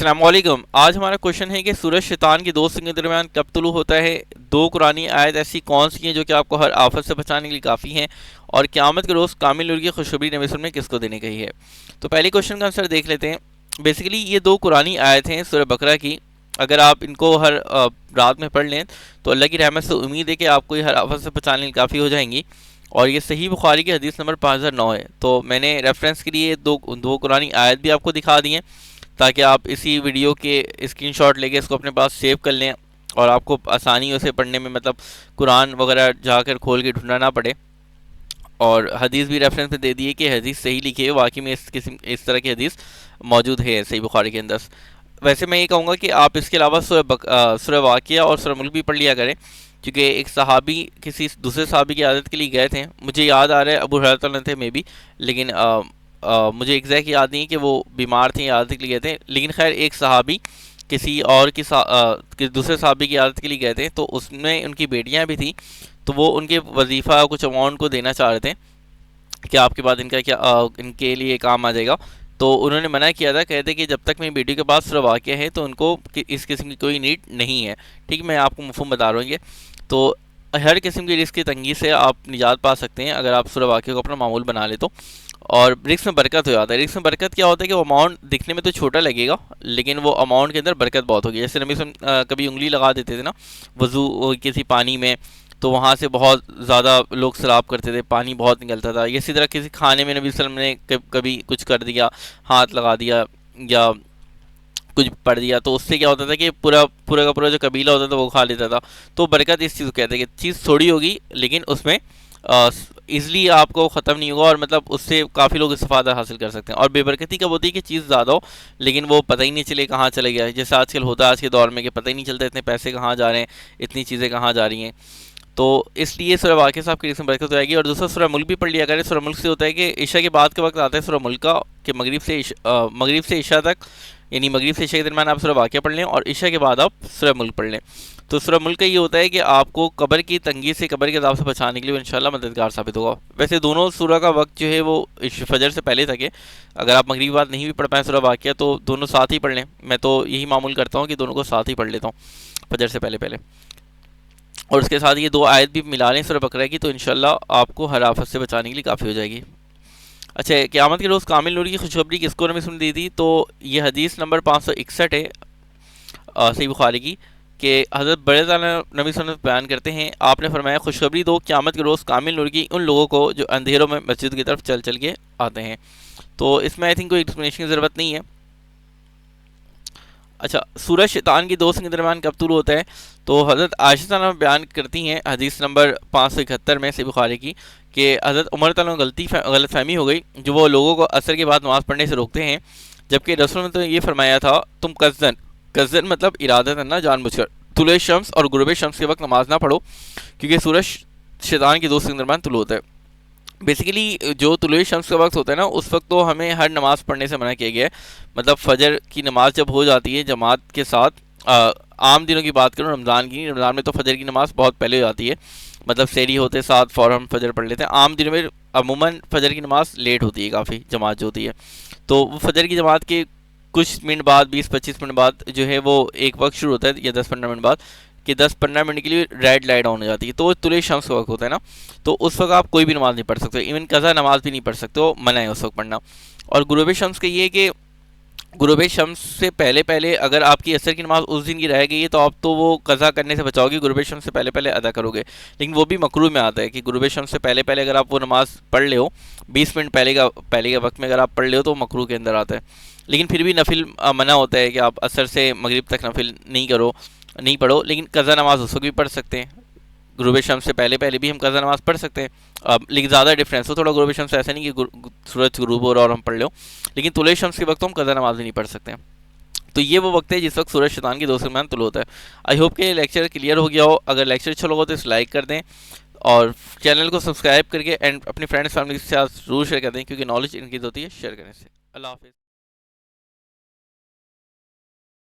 السلام علیکم۔ آج ہمارا کوشچن ہے کہ سورج شیطان کی دو سنگھ کے درمیان کب طلوع ہوتا ہے؟ دو قرآنی آیت ایسی کون سی ہیں جو کہ آپ کو ہر آفت سے بچانے کے لیے کافی ہیں؟ اور قیامت کے روز کامل نور کی خوشخبری نبی صلی اللہ علیہ وسلم نے کس کو دینے کہی ہے؟ تو پہلے کوشچن کا آنسر دیکھ لیتے ہیں۔ بیسیکلی یہ دو قرآنی آیت ہیں سورہ بقرہ کی، اگر آپ ان کو ہر رات میں پڑھ لیں تو اللہ کی رحمت سے امید ہے کہ آپ کو یہ ہر آفت سے بچانے کے لیے کافی ہو جائیں گی۔ اور یہ صحیح بخاری کی حدیث نمبر 5009 ہے۔ تو میں نے ریفرنس کے لیے دو قرآنی آیت بھی آپ کو دکھا دی ہیں تاکہ آپ اسی ویڈیو کے اسکرین شاٹ لے کے اس کو اپنے پاس سیو کر لیں اور آپ کو آسانی اسے پڑھنے میں مطلب قرآن وغیرہ جا کر کھول کے ڈھونڈنا نہ پڑے۔ اور حدیث بھی ریفرنس میں دے دی ہے کہ حدیث صحیح لکھی ہے، واقعی میں اس طرح کی حدیث موجود ہے صحیح بخاری کے اندر۔ ویسے میں یہ کہوں گا کہ آپ اس کے علاوہ سورہ واقعہ اور سورہ ملک بھی پڑھ لیا کریں، کیونکہ ایک صحابی کسی دوسرے صحابی کی عادت کے لیے گئے تھے، مجھے یاد آ رہا ہے ابو ہریرہ تھے میں بھی، لیکن مجھے ایگزیکٹ یاد نہیں کہ وہ بیمار تھے یا عادت کے لیے گئے تھے، لیکن خیر ایک صحابی کسی اور کی دوسرے صحابی کی عادت کے لیے گئے تھے، تو اس میں ان کی بیٹیاں بھی تھیں، تو وہ ان کے وظیفہ کچھ اماؤنٹ کو دینا چاہ رہے تھے کہ آپ کے بعد ان کا کیا ان کے لیے کام آ جائے گا۔ تو انہوں نے منع کیا تھا، کہتے کہ جب تک میری بیٹی کے پاس سورہ واقعہ ہے تو ان کو اس قسم کی کوئی نیڈ نہیں ہے۔ ٹھیک، میں آپ کو مفہوم بتا رہا ہوں یہ۔ تو ہر قسم کی رزق کی تنگی سے آپ نجات پا سکتے ہیں اگر آپ سورہ واقعہ کو اپنا معمول بنا لیں تو، اور رزق میں برکت ہو جاتا ہے۔ رزق میں برکت کیا ہوتا ہے کہ وہ اماؤنٹ دکھنے میں تو چھوٹا لگے گا لیکن وہ اماؤنٹ کے اندر برکت بہت ہوگی۔ جیسے نبی صلی اللہ علیہ وسلم کبھی انگلی لگا دیتے تھے نا وضو کسی پانی میں، تو وہاں سے بہت زیادہ لوگ سیراب کرتے تھے، پانی بہت نکلتا تھا۔ اسی طرح کسی کھانے میں نبی صلی اللہ علیہ وسلم نے کبھی کچھ کر دیا، ہاتھ لگا دیا یا کچھ پڑھ دیا، تو اس سے کیا ہوتا تھا کہ پورا کا پورا جو قبیلہ ہوتا تھا وہ کھا لیتا تھا۔ تو برکت اس چیز کو کہتے ہیں کہ چیز تھوڑی ہوگی لیکن اس میں ایزلی آپ کو ختم نہیں ہوگا، اور مطلب اس سے کافی لوگ استفادہ حاصل کر سکتے ہیں۔ اور بے برکتی کب ہوتی ہے کہ چیز زیادہ ہو لیکن وہ پتہ ہی نہیں چلے کہاں چلے گیا، جیسے آج کل ہوتا ہے آج کے دور میں کہ پتہ ہی نہیں چلتا اتنے پیسے کہاں جا رہے ہیں، اتنی چیزیں کہاں جا رہی ہیں۔ تو اس لیے سورہ واقعہ صاحب کی رزق میں برکت ہو جائے گی۔ اور دوسرا سورہ ملک بھی پڑھ لیا کرے۔ سورہ ملک سے ہوتا ہے کہ عشاء کے بعد کے وقت آتا ہے سورہ ملک کا، کہ مغرب سے عشاء تک، یعنی مغرب سے عشاء کے درمیان آپ سورہ واقعہ پڑھ لیں اور عشاء کے بعد آپ سورہ ملک پڑھ لیں۔ تو سورہ ملک کا یہ ہوتا ہے کہ آپ کو قبر کی تنگی سے، قبر کے عذاب سے بچانے کے لیے انشاءاللہ مددگار ثابت ہوگا۔ ویسے دونوں سورہ کا وقت جو ہے وہ فجر سے پہلے تک ہے، اگر آپ مغرب بعد نہیں بھی پڑھ پائیں سورہ واقعہ تو دونوں ساتھ ہی پڑھ لیں۔ میں تو یہی معمول کرتا ہوں کہ دونوں کو ساتھ ہی پڑھ لیتا ہوں فجر سے پہلے۔ اور اس کے ساتھ یہ دو آیت بھی ملا لیں سورہ بقرہ کی، تو انشاءاللہ آپ کو ہر آفت سے بچانے کے لیے کافی ہو جائے گی۔ اچھا، قیامت کے روز کامل نور کی خوشخبری کس کو نبی صلی اللہ علیہ وسلم نے دی تھی؟ تو یہ حدیث نمبر 561 ہے صحیح بخاری کی، کہ حضرت بڑے تعالیٰ نبی صلی اللہ علیہ وسلم بیان کرتے ہیں، آپ نے فرمایا خوشخبری دو قیامت کے روز کامل نور کی ان لوگوں کو جو اندھیروں میں مسجد کی طرف چل کے آتے ہیں۔ تو اس میں آئی تھنک کوئی ایکسپلینیشن کی ضرورت نہیں ہے۔ اچھا، سورج شیطان کی دو سنگ کے درمیان کب طلوع ہوتا ہے؟ تو حضرت عائشہ عنہا بیان کرتی ہیں حدیث نمبر 571 میں صحیح بخاری کی، کہ حضرت عمر تعالیٰ غلط فہمی ہو گئی جو وہ لوگوں کو عصر کے بعد نماز پڑھنے سے روکتے ہیں، جبکہ رسول نے تو یہ فرمایا تھا تم قصدن مطلب ارادتاً نہ جان بوجھ کر طلوع شمس اور غروب شمس کے وقت نماز نہ پڑھو، کیونکہ سورج شیطان کی دو سنگ کے درمیان طلوع ہوتا ہے۔ بیسیکلی جو طلوع شمس کا وقت ہوتا ہے نا اس وقت تو ہمیں ہر نماز پڑھنے سے منع کیا گیا ہے، مطلب فجر کی نماز جب ہو جاتی ہے جماعت کے ساتھ، عام دنوں کی بات کروں، رمضان میں تو فجر کی نماز بہت پہلے ہو جاتی ہے، مطلب سحری ہوتے ساتھ فوراً فجر پڑھ لیتے ہیں۔ عام دنوں میں عموماً فجر کی نماز لیٹ ہوتی ہے کافی، جماعت جو ہوتی ہے، تو وہ فجر کی جماعت کے کچھ منٹ بعد 20-25 منٹ بعد جو ہے وہ ایک وقت شروع ہوتا ہے، یا 10-15 منٹ بعد، کہ 10-15 منٹ کے لیے ریڈ لائٹ آن ہو جاتی ہے، تو وہ طلوع شمس کا وقت ہوتا ہے نا، تو اس وقت آپ کوئی بھی نماز نہیں پڑھ سکتے، ایون قضا نماز بھی نہیں پڑھ سکتے، وہ منع ہے اس وقت پڑھنا۔ اور غروب شمس کا یہ کہ غروب شمس سے پہلے اگر آپ کی عصر کی نماز اس دن کی رہ گئی ہے تو آپ تو وہ قضا کرنے سے بچاؤ گے، غروب شمس سے پہلے ادا کرو گے، لیکن وہ بھی مکروہ میں آتا ہے کہ غروب شمس سے پہلے اگر آپ وہ نماز پڑھ لے ہو 20 منٹ پہلے کے وقت میں اگر آپ پڑھ لے ہو تو وہ مکروہ کے اندر آتا ہے، لیکن پھر بھی نفل منع ہوتا ہے کہ آپ عصر سے مغرب تک نفل نہیں پڑھو، لیکن قضا نماز اس وقت بھی پڑھ سکتے ہیں، غروب شمس سے پہلے بھی ہم قضا نماز پڑھ سکتے ہیں، لیکن زیادہ ڈفرینس ہو تھوڑا غروب شمس سے، ایسا نہیں کہ سورج غروب ہو رہا اور ہم پڑھ لو، لیکن طلوع شمس کے وقت ہم قضا نماز بھی نہیں پڑھ سکتے ہیں۔ تو یہ وہ وقت ہے جس وقت سورج شیطان کی دو سنگ کے درمیان طلوع ہوتا ہے۔ آئی ہوپ کہ یہ لیکچر کلیئر ہو گیا ہو، اگر لیکچر اچھا لگا تو اس لائک کر دیں اور چینل کو سبسکرائب کر کے اینڈ اپنی فرینڈس فیملی کے ساتھ ضرور شیئر کر دیں، کیونکہ نالج انکریز ہوتی ہے شیئر کرنے سے۔ اللہ حافظ۔